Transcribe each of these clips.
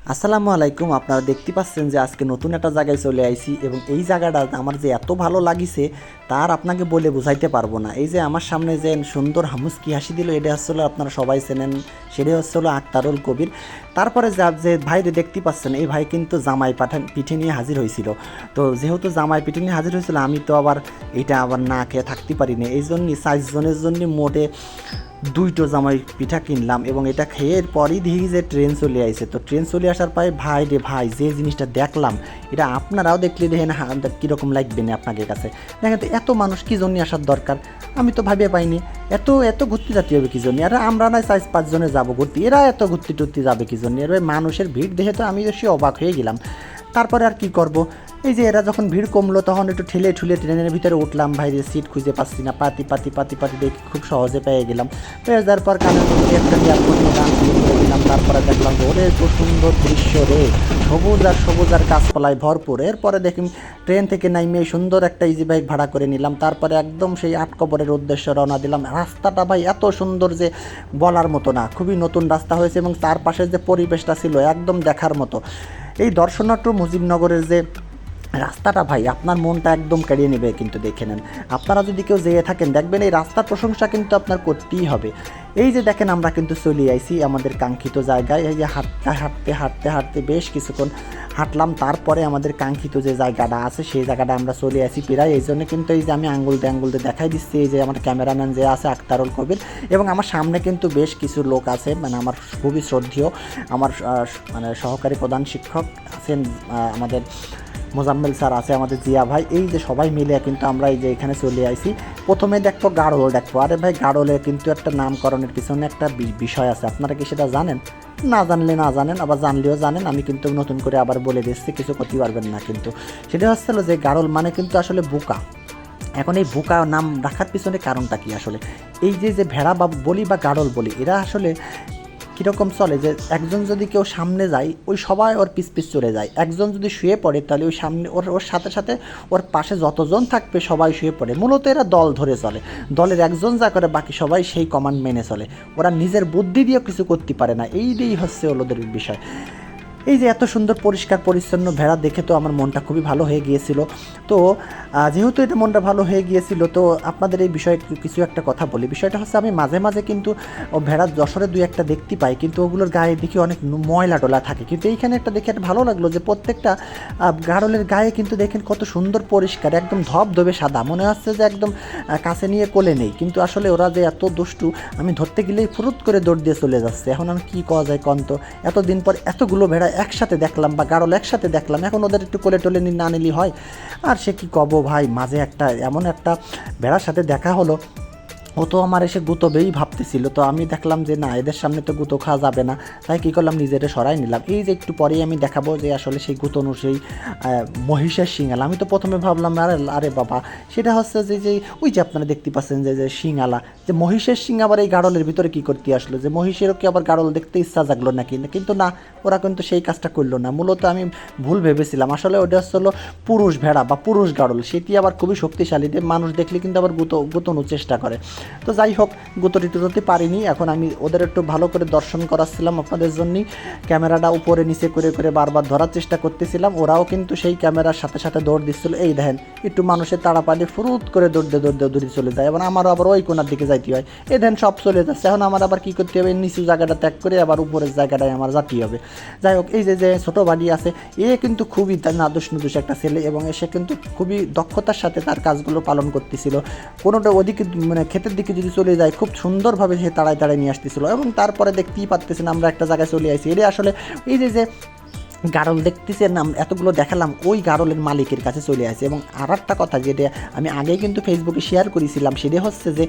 আসসালামু আলাইকুম। আপনারা দেখতে পাচ্ছেন যে আজকে নতুন একটা জায়গায় চলে আইছি এবং এই জায়গাটা আমার যে এত ভালো লাগিছে তার আপনাকে বলে বুঝাইতে পারবো না। এই যে আমার সামনে যে সুন্দর হামুসকি হাসি দিল, এটা হচ্ছিল আপনারা সবাই চেনেন, সেটাই হচ্ছিল আক্তারুল কবির। তারপরে যে ভাইরে দেখতে পাচ্ছেন, এই ভাই কিন্তু জামাই পিঠে নিয়ে হাজির হয়েছিল। তো যেহেতু জামাই পিঠে নিয়ে হাজির হয়েছিল, আমি তো আবার এটা আবার না খেয়ে থাকতে পারিনি। এই জন্যই 4 জনের জন্য মোটে 2টো জামাই পিঠা কিনলাম এবং এটা খেয়ে পরই দেখি যে ট্রেন চলে আসে। তো ট্রেন চলে আসার পরে ভাই রে ভাই, যে জিনিসটা দেখলাম এটা আপনারাও দেখলে দেখেন কীরকম লাগবে না আপনাদের কাছে। দেখেন তো এত মানুষ কী জন্য আসার দরকার, আমি তো ভাবিয়ে পাইনি। এত এত ঘুরতে যাতে হবে কী জন্য? আর আমরা না 4-5 জনে যাবো ঘুরতে, এরা এত ঘুরতে টুরতে যাবে কী জন্য? এর মানুষের ভিড় দেখে তো আমি বেশি অবাক হয়ে গেলাম। তারপরে আর কি করব, এই যে এরা যখন ভিড় কমলো তখন একটু ঠেলে ঠুলে ট্রেনের ভিতরে উঠলাম। ভাই যে সিট খুঁজে পাচ্ছি না, পাতি পাতি পাতি পাতি দেখি খুব সহজে পেয়ে গেলাম। পেয়ে যাওয়ার পর কানের মধ্যে একটা ইয়ারফোন গান শুরু করে দিলাম। তারপরে দেখলাম ওরে তো সুন্দর দৃশ্য রে, সবুজ আর গাছপালায় ভরপুর। এরপরে দেখি ট্রেন থেকে নামিয়ে সুন্দর একটা ইজি বাইক ভাড়া করে নিলাম। তারপরে একদম সেই আটকবরের উদ্দেশ্যে রওনা দিলাম। রাস্তাটা ভাই এত সুন্দর যে বলার মতো না, খুবই নতুন রাস্তা হয়েছে এবং চারপাশের যে পরিবেশটা ছিল একদম দেখার মতো। এই দর্শনাট্য মুজিবনগরের যে রাস্তাটা ভাই আপনার মনটা একদম কেড়িয়ে নেবে, কিন্তু দেখে নেন। আপনারা যদি কেউ যেয়ে থাকেন দেখবেন এই রাস্তার প্রশংসা কিন্তু আপনার করতেই হবে। এই যে দেখেন আমরা কিন্তু চলে আইছি আমাদের কাঙ্ক্ষিত জায়গায়। এই যে হাঁটতে বেশ কিছুক্ষণ হাঁটলাম, তারপরে আমাদের কাঙ্ক্ষিত যে জায়গাটা আছে সেই জায়গাটা আমরা চলে আসি প্রায়। এই জন্য কিন্তু এই যে আমি আঙ্গুল দিয়ে দেখাই দিচ্ছি, এই যে আমার ক্যামেরাম্যান যে আছে আক্তারুল কবির, এবং আমার সামনে কিন্তু বেশ কিছু লোক আছে, মানে আমার খুবই শ্রদ্ধেয় আমার মানে সহকারী প্রধান শিক্ষক আছেন, আমাদের মোজাম্মেল স্যার আছে, আমাদের জিয়া ভাই। এই যে সবাই মিলে কিন্তু আমরা এই যে এখানে চলে আইছি। প্রথমে দেখবো গাড়ল দেখবো। আরে ভাই, গাড়লের কিন্তু একটা নামকরণের পিছনে একটা বিষয় আছে, আপনারা কি সেটা জানেন? না জানলে না জানেন, আবার জানলেও জানেন। আমি কিন্তু নতুন করে আবার বলে দিচ্ছি, কিছু করতে পারবেন না। কিন্তু সেটা হচ্ছিল যে গাড়ল মানে কিন্তু আসলে বোকা। এখন এই বোকা নাম রাখার পিছনে কারণটা কি আসলে? এই যে ভেড়া বা বলি বা গাড়ল বলি, এরা আসলে কীরকম চলে যে একজন যদি কেউ সামনে যায় ওই সবাই ওর পিছ চলে যায়। একজন যদি শুয়ে পড়ে তাহলে ওই সামনে ওর সাথে সাথে ওর পাশে যতজন থাকবে সবাই শুয়ে পড়ে। মূলত এরা দল ধরে চলে, দলের একজন যা করে বাকি সবাই সেই কমান্ড মেনে চলে। ওরা নিজের বুদ্ধি দিয়েও কিছু করতে পারে না, এইটাই হচ্ছে ওদের বিষয়। এই যে এত সুন্দর পরিষ্কার পরিচ্ছন্ন ভেড়া দেখে তো আমার মনটা খুবই ভালো হয়ে গিয়েছিল। তো যেহেতু এটা মনটা ভালো হয়ে গিয়েছিল, তো আপনাদের এই বিষয়ে কিছু একটা কথা বলি। বিষয়টা হচ্ছে আমি মাঝে মাঝে কিন্তু ভেড়ার যশোরে 2-1টা দেখতে পাই, কিন্তু ওগুলোর গায়ে দেখি অনেক ময়লা টোলা থাকে। কিন্তু এইখানে একটা দেখে একটা ভালো লাগলো যে প্রত্যেকটা গাড়লের গায়ে কিন্তু দেখেন কত সুন্দর পরিষ্কার, একদম ধবধবে সাদা, মনে হচ্ছে যে একদম কাছে নিয়ে কোলে নেই। কিন্তু আসলে ওরা যে এত দুষ্টু, আমি ধরতে গেলেই ফুরুত করে দৌড় দিয়ে চলে যাচ্ছে। এখন আমি কী করা যায় কন্ত? এতদিন পর এতগুলো ভেড়া একসাথে দেখলাম বা গাড়ল একসাথে দেখলাম, এখন ওদের একটু কোলে টোলে না নিলি হয়? আর সে কি কব ভাই, মাঝে একটা এমন একটা ভেড়ার সাথে দেখা হলো, ও তো আমার এসে গুতোবেই ভাবতেছিল। তো আমি দেখলাম যে না, এদের সামনে তো গুঁতো খাওয়া যাবে না, তাই কী করলাম, নিজেরে সরাই নিলাম। এই যে একটু পরেই আমি দেখাবো যে আসলে সেই গুঁতোনো সেই মহিষের শিঙালা। আমি তো প্রথমে ভাবলাম আরে বাবা, সেটা হচ্ছে যে ওই যে আপনারা দেখতে পাচ্ছেন যে শিঙালা, যে মহিষের শিং আবার এই গাড়লের ভিতরে কী করতে আসলো, যে মহিষেরও কি আবার গাড়ল দেখতে ইচ্ছা জাগলো নাকি? কিন্তু না, ওরা কিন্তু সেই কাজটা করলো না। মূলত আমি ভুল ভেবেছিলাম, আসলে ওটা হচ্ছিল পুরুষ ভেড়া বা পুরুষ গাড়ল। সেটি আবার খুবই শক্তিশালী, মানুষ দেখলে কিন্তু আবার গুঁতোনোর চেষ্টা করে। তো যাই হোক, গুঁতোটি টুতোতে পারিনি। এখন আমি ওদের একটু ভালো করে দর্শন করাচ্ছিলাম আপনাদের জন্যই, ক্যামেরাটা উপরে নিচে করে বারবার ধরার চেষ্টা করতেছিলাম। ওরাও কিন্তু সেই ক্যামেরার সাথে সাথে দৌড় দিচ্ছিল। এই দেখেন, একটু মানুষের তাড়া পালে ফুরুত করে দৌড়ে চলে যায়। এবার আমারও আবার ওই কোনার দিকে যাইতে হয়। এই দেখেন সব চলে যাচ্ছে। এখন আমার আবার কী করতে হবে, নিচু জায়গাটা ত্যাগ করে আবার উপরের জায়গাটায় আমার যেতে হবে। যাই হোক, এই যে ছোটো বাড়ি আছে, এ কিন্তু খুবই নাদুস নুদুস একটা ছেলে, এবং সে কিন্তু খুবই দক্ষতার সাথে তার কাজগুলো পালন করতেছিল। কোনোটা ওদিকে মানে ক্ষেতের দিকে যদি চলে যায়, খুব সুন্দরভাবে সে তাড়ায় নিয়ে আসতেছিল। এবং তারপরে দেখতেই পাচ্ছেন আমরা একটা জায়গায় চলে আসি। এটা আসলে এই যে গাড়ল দেখতেছেন এতগুলো দেখালাম, ওই গাড়লের মালিকের কাছে চলে আসে। এবং আর একটা কথা যেটা আমি আগেই কিন্তু ফেসবুকে শেয়ার করেছিলাম, সেটা হচ্ছে যে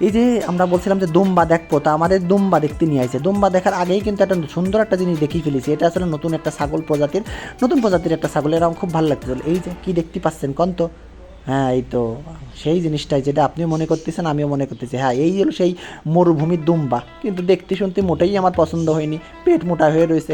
এই যে আমরা বলছিলাম যে দুম্বা দেখবো, তা আমাদের দুম্বা দেখতে নিয়ে আসে। দুম্বা দেখার আগেই কিন্তু একটা সুন্দর একটা জিনিস দেখিয়ে ফেলেছি। এটা আসলে নতুন প্রজাতির একটা ছাগল, এরকম খুব ভালো লাগতেছিল। এই যে কি দেখতে পাচ্ছেন কন্ত? হ্যাঁ, এই তো সেই জিনিসটাই যেটা আপনিও মনে করতেছেন, আমিও মনে করতেছি। হ্যাঁ, এই হলো সেই মরুভূমির দুম্বা। কিন্তু দেখতে শুনতে মোটেই আমার পছন্দ হয়নি, পেট মোটা হয়ে রয়েছে।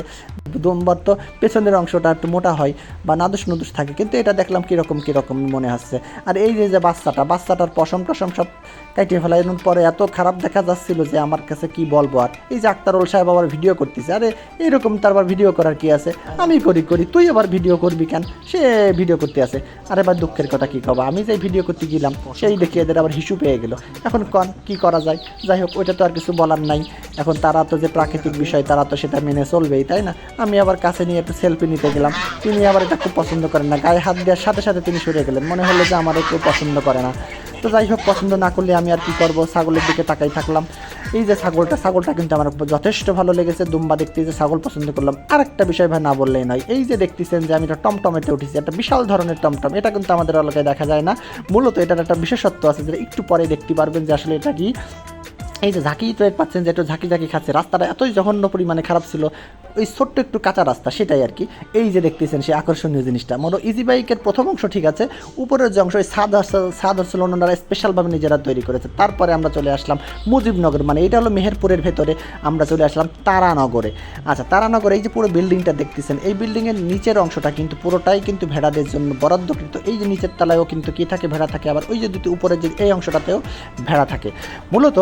দুম্বার তো পেছনের অংশটা একটু মোটা হয় বা নাদুস নুদুস থাকে, কিন্তু এটা দেখলাম কীরকম মনে হচ্ছে। আর এই যে বাচ্চাটার পশম টসম সব কাটিয়ে ফেলানোর পরে এত খারাপ দেখা যাচ্ছিল যে আমার কাছে কি বলবো। আর এই যে আক্তারুল সাহেব আবার ভিডিও করতেছে, আরে এরকম তার আবার ভিডিও করার কি আছে, আমি করি তুই আবার ভিডিও করবি কেন, সে ভিডিও করতে আছে। আর এবার দুঃখের কথা কী কবা, আমি যে ভিডিও করতে গেলাম সেই দেখে এদের আবার হিসু পেয়ে গেল। এখন কি করা যায়, যাই হোক ওইটা তো আর কিছু বলার নাই। এখন তারা তো যে প্রাকৃতিক বিষয় তারা তো সেটা মেনে চলবেই, তাই না। আমি আবার কাছে নিয়ে একটু সেলফি নিতে গেলাম, তিনি আবার এটা খুব পছন্দ করেন না, গায়ে হাত দেওয়ার সাথে সাথে তিনি সরে গেলেন, মনে হলো যে আমার কেউ পছন্দ করে না। তো যাই হোক, পছন্দ না করলে আমি আর কি করব, ছাগলের দিকে তাকাই থাকলাম। এই যে ছাগলটা কিন্তু আমার যথেষ্ট ভালো লেগেছে। দুম্বা দেখতে যে ছাগল পছন্দ করলাম। আরেকটা বিষয় ভাই না বললেই নয়, এই যে দেখতেছেন যে আমি একটা টমটমেতে উঠেছি, একটা বিশাল ধরনের টমটম, এটা কিন্তু আমাদের এলাকায় দেখা যায় না। মূলত এটার একটা বিশেষত্ব আছে যেটা একটু পরে দেখতে পারবেন যে আসলে এটা কি। এই যে ঝাঁকি তো পাচ্ছেন যে একটু ঝাঁকি খাচ্ছে, রাস্তাটা এতই জঘন্য পরিমাণে খারাপ ছিল, ওই ছোট্ট একটু কাঁচা রাস্তা, সেটাই আর কি। এই যে দেখতেছেন সেই আকর্ষণীয় জিনিসটা, মনে ইজি বাইকের প্রথম অংশ ঠিক আছে, উপরের যে অংশ ওই ছাদ হচ্ছিল ওনারা স্পেশালভাবে নিজেরা তৈরি করেছে। তারপরে আমরা চলে আসলাম মুজিবনগর, মানে এটা হলো মেহেরপুরের ভেতরে, আমরা চলে আসলাম তারানগরে। আচ্ছা, তারানগরে এই যে পুরো বিল্ডিংটা দেখতেছেন, এই বিল্ডিংয়ের নিচের অংশটা কিন্তু পুরোটাই কিন্তু ভেড়াদের জন্য বরাদ্দকৃত। এই যে নিচের তলায়ও কিন্তু কী থাকে, ভেড়া থাকে, আবার ওই যে দুটি উপরের যে এই অংশটাতেও ভেড়া থাকে। মূলত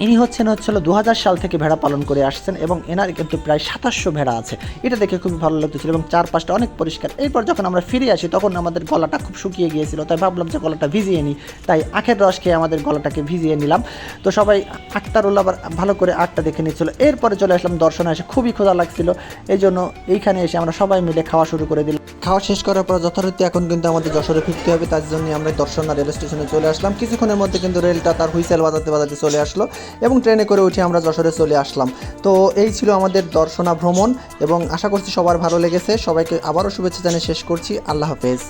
ইনি হচ্ছিল 2000 সাল থেকে ভেড়া পালন করে আসছেন এবং এনার কিন্তু প্রায় 2700 ভেড়া আছে। এটা দেখে খুবই ভালো লাগতেছিল এবং চারপাশটা অনেক পরিষ্কার। এরপর যখন আমরা ফিরে আসি তখন আমাদের গলাটা খুব শুকিয়ে গিয়েছিল, তাই ভাবলাম যে গলাটা ভিজিয়ে নিই, তাই আখের রস খেয়ে আমাদের গলাটাকে ভিজিয়ে নিলাম। তো সবাই আক্তারুল আবার ভালো করে আখটা দেখে নিচ্ছিল। এরপরে চলে আসলাম দর্শনে, এসে খুবই ক্ষুধা লাগছিল, এই জন্য এইখানে এসে আমরা সবাই মিলে খাওয়া শুরু করে দিলাম। খাওয়া শেষ করার পর যথারীতি এখন কিন্তু আমাদের যশোরে ফিরতে হবে, তার জন্য আমরা দর্শনা রেল স্টেশনে চলে আসলাম। কিছুক্ষণের মধ্যে কিন্তু রেলটা তার হুইসেল বাজাতে চলে আসলো এবং ট্রেনে করে উঠে আমরা যশোরে চলে আসলাম। তো এই ছিল আমাদের দর্শনা ভ্রমণ এবং আশা করছি সবার ভালো লেগেছে। সবাইকে আবারও শুভেচ্ছা জানিয়ে শেষ করছি। আল্লাহ হাফেজ।